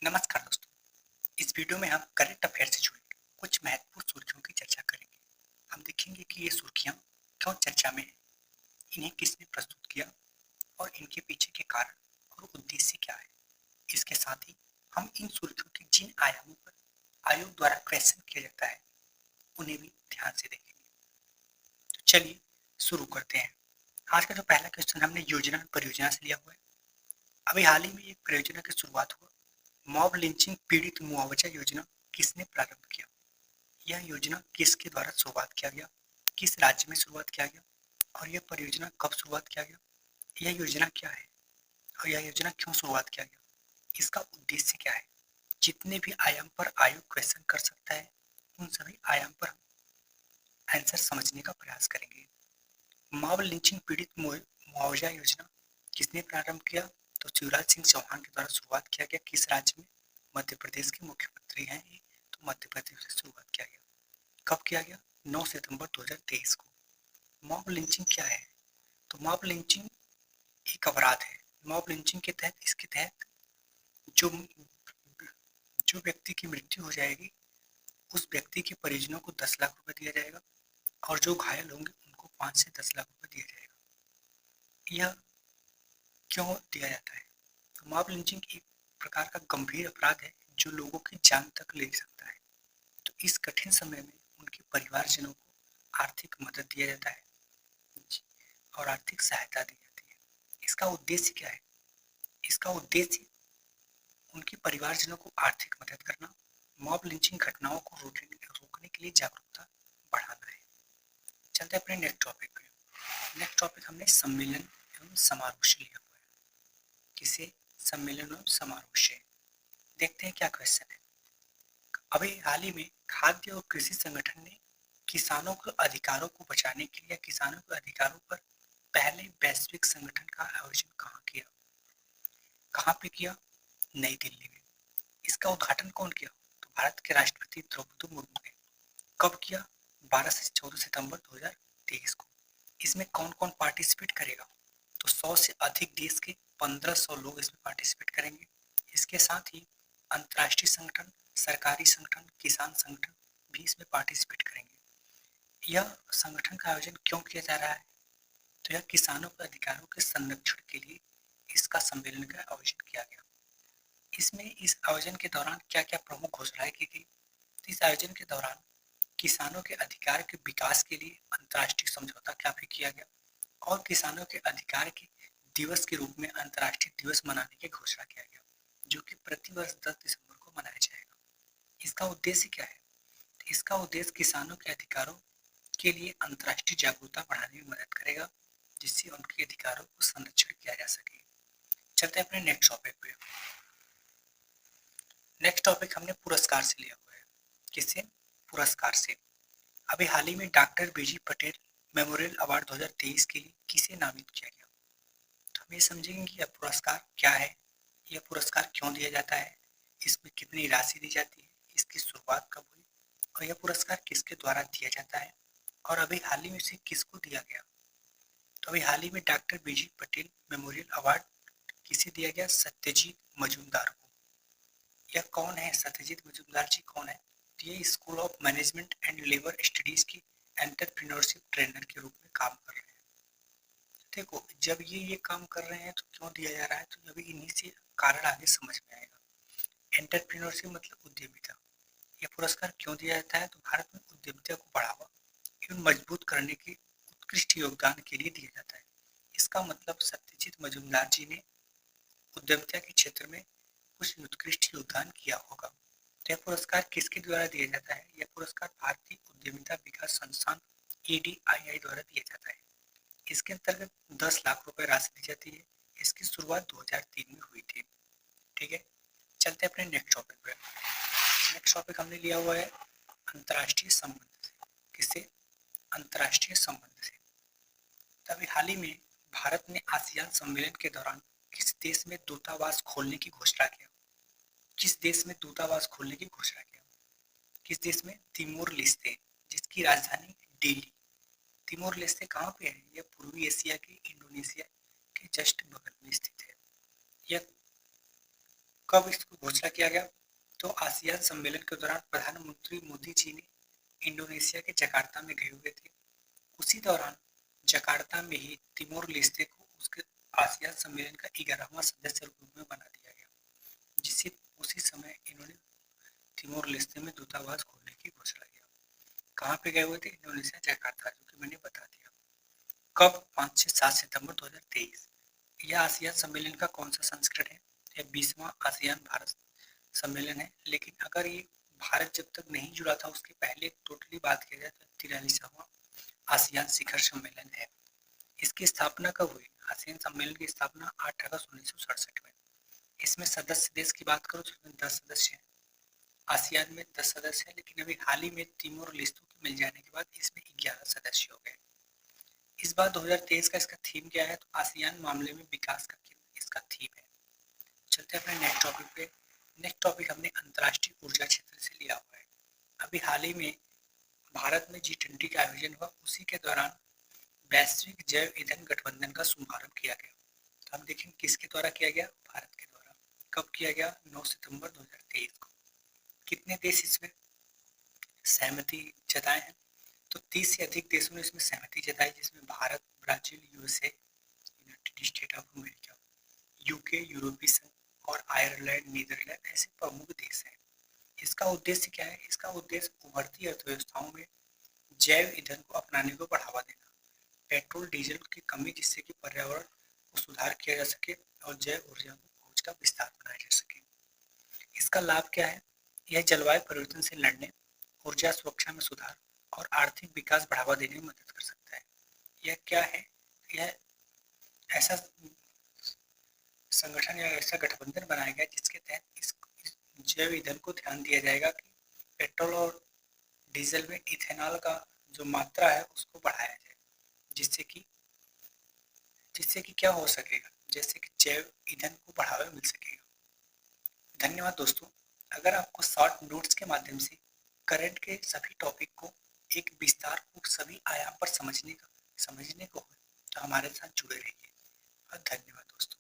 नमस्कार दोस्तों। इस वीडियो में हम करंट अफेयर से जुड़ी कुछ महत्वपूर्ण सुर्खियों की चर्चा करेंगे। हम देखेंगे कि ये सुर्खियां क्यों चर्चा में हैं, इन्हें किसने प्रस्तुत किया और इनके पीछे के कारण और उद्देश्य क्या है। इसके साथ ही हम इन सुर्खियों के जिन आयामों पर आयोग द्वारा क्वेश्चन किया जाता है उन्हें भी ध्यान से देखेंगे। तो चलिए शुरू करते हैं। आज का जो पहला क्वेश्चन हमने योजना परियोजना से लिया हुआ है। अभी हाल ही में एक परियोजना की शुरुआत हुआ। मॉब लिंचिंग पीड़ित मुआवजा योजना किसने प्रारंभ किया? यह योजना किसके द्वारा शुरुआत किया गया, किस राज्य में शुरुआत किया गया और यह परियोजना कब शुरुआत किया गया? यह योजना क्या है और यह योजना क्यों शुरुआत किया गया? इसका उद्देश्य क्या है? जितने भी आयाम पर आयोग क्वेश्चन कर सकता है उन सभी आयाम पर हम आंसर समझने का प्रयास करेंगे। मॉब लिंचिंग पीड़ित मुआवजा योजना किसने प्रारंभ किया? तो शिवराज सिंह चौहान के द्वारा शुरुआत किया गया। किस राज्य में? मध्य प्रदेश के मुख्यमंत्री हैं ये, तो मध्य प्रदेश से शुरुआत किया गया। कब किया गया? 9 सितंबर 2023 को। मॉब लिंचिंग क्या है? तो मॉब लिंचिंग एक अपराध है। मॉब लिंचिंग के तहत इसके तहत जो जो व्यक्ति की मृत्यु हो जाएगी उस व्यक्ति के परिजनों को 10 लाख रुपए दिया जाएगा और जो घायल होंगे उनको 5 से 10 लाख रुपए दिया जाएगा। यह क्यों दिया जाता है? तो मॉब लिंचिंग एक प्रकार का गंभीर अपराध है जो लोगों की जान तक ले सकता है। तो इस कठिन समय में उनके परिवारजनों को आर्थिक मदद दिया जाता है और आर्थिक सहायता दी जाती है। इसका उद्देश्य क्या है? इसका उद्देश्य उनके परिवारजनों को आर्थिक मदद करना, मॉब लिंचिंग घटनाओं को रोकने के लिए जागरूकता बढ़ाना है। चलते अपने नेक्स्ट टॉपिक पे। नेक्स्ट टॉपिक हमने सम्मेलन एवं समारोह से लिया हुआ है। किसे? सम्मेलन एवं समारोह से। देखते हैं क्या क्वेश्चन है। अभी हाल ही में खाद्य और कृषि संगठन ने किसानों के अधिकारों को बचाने के लिए किसानों के अधिकारों पर पहले वैश्विक संगठन का आयोजन कहाँ किया? कहाँ पे किया? नई दिल्ली में। इसका उद्घाटन कौन किया? तो भारत के राष्ट्रपति द्रौपदी मुर्मू ने। कब किया? 12 से 14 सितंबर 2023 को। इसमें कौन कौन पार्टिसिपेट करेगा? तो 100 से अधिक देश के 1500 लोग इसमें पार्टिसिपेट करेंगे। इसके साथ ही अंतर्राष्ट्रीय संगठन, सरकारी संगठन, किसान संगठन भी इसमें पार्टिसिपेट करेंगे। यह संगठन का आयोजन क्यों किया जा रहा है? तो यह किसानों के अधिकारों के संरक्षण के लिए इसका सम्मेलन का आयोजन किया गया। इसमें इस आयोजन के दौरान क्या क्या प्रमुख घोषणाएं की गई? तो इस आयोजन के दौरान किसानों के अधिकार के विकास के लिए अंतर्राष्ट्रीय समझौता क्या भी किया गया और किसानों के अधिकार के दिवस के रूप में अंतर्राष्ट्रीय दिवस मनाने की घोषणा किया गया जो कि प्रतिवर्ष 10 दिसंबर को मनाया जाएगा। इसका उद्देश्य क्या है? इसका उद्देश्य किसानों के अधिकारों के लिए अंतर्राष्ट्रीय जागरूकता बढ़ाने में मदद करेगा जिससे उनके अधिकारों को संरक्षण किया जा सके। चलते हैं अपने नेक्स्ट टॉपिक पे। नेक्स्ट टॉपिक हमने पुरस्कार से लिया हुआ है। किससे? पुरस्कार से। अभी हाल ही में डॉक्टर बीजी पटेल मेमोरियल अवार्ड 2023 के लिए किसे नामित किया गया? तो हम ये समझेंगे कि यह पुरस्कार क्या है, यह पुरस्कार क्यों दिया जाता है, इसमें कितनी राशि दी जाती है, इसकी शुरुआत कब हुई और यह पुरस्कार किसके द्वारा दिया जाता है और अभी हाल ही में इसे किसको दिया गया? तो अभी हाल ही में डॉक्टर बीजी पटेल मेमोरियल अवार्ड किसे दिया गया? सत्यजीत मजूमदार को। यह कौन है? सत्यजीत मजूमदार जी कौन है? ये school of management and labour studies की एंटरप्रेन्योरशिप ट्रेनर के रूप में काम कर रहे हैं। देखो, जब ये काम कर रहे हैं तो क्यों दिया जा रहा है? तो अभी इन्हीं से कारण आगे समझ में आएगा। एंटरप्रेन्योरशिप मतलब उद्यमिता। यह पुरस्कार क्यों दिया जाता है? तो भारत में उद्यमिता को बढ़ावा एवं मजबूत करने के उत्कृष्ट योगदान के लिए दिया जाता है। इसका मतलब सत्यजीत मजूमदार जी ने उद्यमिता के क्षेत्र में कुछ उत्कृष्ट योगदान किया होगा। तो यह पुरस्कार किसके द्वारा दिया जाता है? यह पुरस्कार भारतीय उद्यमिता विकास संस्थान ADII द्वारा दिया जाता है। इसके अंतर्गत 10 लाख रुपए राशि दी जाती है। इसकी शुरुआत 2003 में हुई थी। ठीक है, चलते अपने नेक्स्ट टॉपिक पे। नेक्स्ट टॉपिक हमने लिया हुआ है अंतर्राष्ट्रीय संबंध से। किससे? अंतर्राष्ट्रीय संबंध से। तभी हाल ही में भारत ने आसियान सम्मेलन के दौरान किस देश में दूतावास खोलने की घोषणा किया? किस देश में दूतावास खोलने की घोषणा किया? किस देश में? तिमोर लेस्ते, जिसकी राजधानी दिल्ली। तिमोर लेस्ते कहाँ पे है? यह पूर्वी एशिया के इंडोनेशिया के जस्ट बगल में स्थित है। यह कब इसको घोषणा किया गया? तो आसियान सम्मेलन के दौरान प्रधानमंत्री मोदी जी ने इंडोनेशिया के जकार्ता में गए हुए थे। उसी दौरान जकार्ता में ही तिमोर लेस्ते को उसके आसियान सम्मेलन का 11वां सदस्य रूप में बना दिया गया। जिससे उसी समय इन्होंने तिमोर लेस्ते में दूतावास खोलने की घोषणा की। कहाँ पे गए हुए थे? इंडोनेशिया जकार्ता, जो कि मैंने बता दिया। कब? 5 से 7 सितंबर 2023। यह आसियान सम्मेलन का कौन सा संस्करण है? यह 20वां आसियान भारत सम्मेलन है। लेकिन अगर ये भारत जब तक नहीं जुड़ा था उसके पहले टोटली बात की जाए तो 43वां आसियान शिखर सम्मेलन है। इसकी स्थापना कब हुई? आसियान सम्मेलन की स्थापना 8 अगस्त 1967 में। इसमें सदस्य देश की बात करो तो इसमें 10 सदस्य हैं। आसियान में 10 सदस्य हैं, लेकिन अभी हाल ही में तिमोर लेस्ते के मिल जाने के बाद इसमें 11 सदस्य हो गए। इस बार 2023 का इसका थीम क्या है? तो आसियान मामले में विकास का केंद्र इसका थीम है। चलते हैं अपने नेक्स्ट टॉपिक पे। नेक्स्ट टॉपिक हमने अंतर्राष्ट्रीय ऊर्जा क्षेत्र से लिया हुआ है। अभी हाल ही में भारत में G20 का आयोजन हुआ, उसी के दौरान वैश्विक जैव ईंधन गठबंधन का शुभारंभ किया गया। तो हम देखेंगे किसके द्वारा किया गया? भारत के द्वारा। कब किया गया? 9 सितंबर 2023 को। कितने देश इसमें सहमति जताए हैं? तो 30 से अधिक देशों ने इसमें सहमति जताई, जिसमें Bharat, Brazil, USA, United state of America, UK, यूरोपीय संघ और आयरलैंड, नीदरलैंड ऐसे प्रमुख देश हैं। इसका उद्देश्य क्या है? इसका उद्देश्य उभरती अर्थव्यवस्थाओं में जैव ईंधन को अपनाने को बढ़ावा देना, पेट्रोल डीजल की कमी जिससे कि पर्यावरण को सुधार किया जा सके और जैव ऊर्जा को खोज का विस्तार बनाया जा सके। इसका लाभ क्या है? यह जलवायु परिवर्तन से लड़ने, ऊर्जा सुरक्षा में सुधार और आर्थिक विकास बढ़ावा देने में मदद कर सकता है। यह क्या है? यह ऐसा संगठन या ऐसा गठबंधन बनाया गया जिसके तहत इस जैव ईंधन को ध्यान दिया जाएगा कि पेट्रोल और डीजल में इथेनॉल का जो मात्रा है उसको बढ़ाया जाए, जिससे कि क्या हो सकेगा? जैसे कि जैव ईंधन को बढ़ावा मिल सकेगा। धन्यवाद दोस्तों। अगर आपको शॉर्ट नोट्स के माध्यम से करंट के सभी टॉपिक को एक विस्तार पूर्वक सभी आयाम पर समझने को हो तो हमारे साथ जुड़े रहिए। धन्यवाद दोस्तों।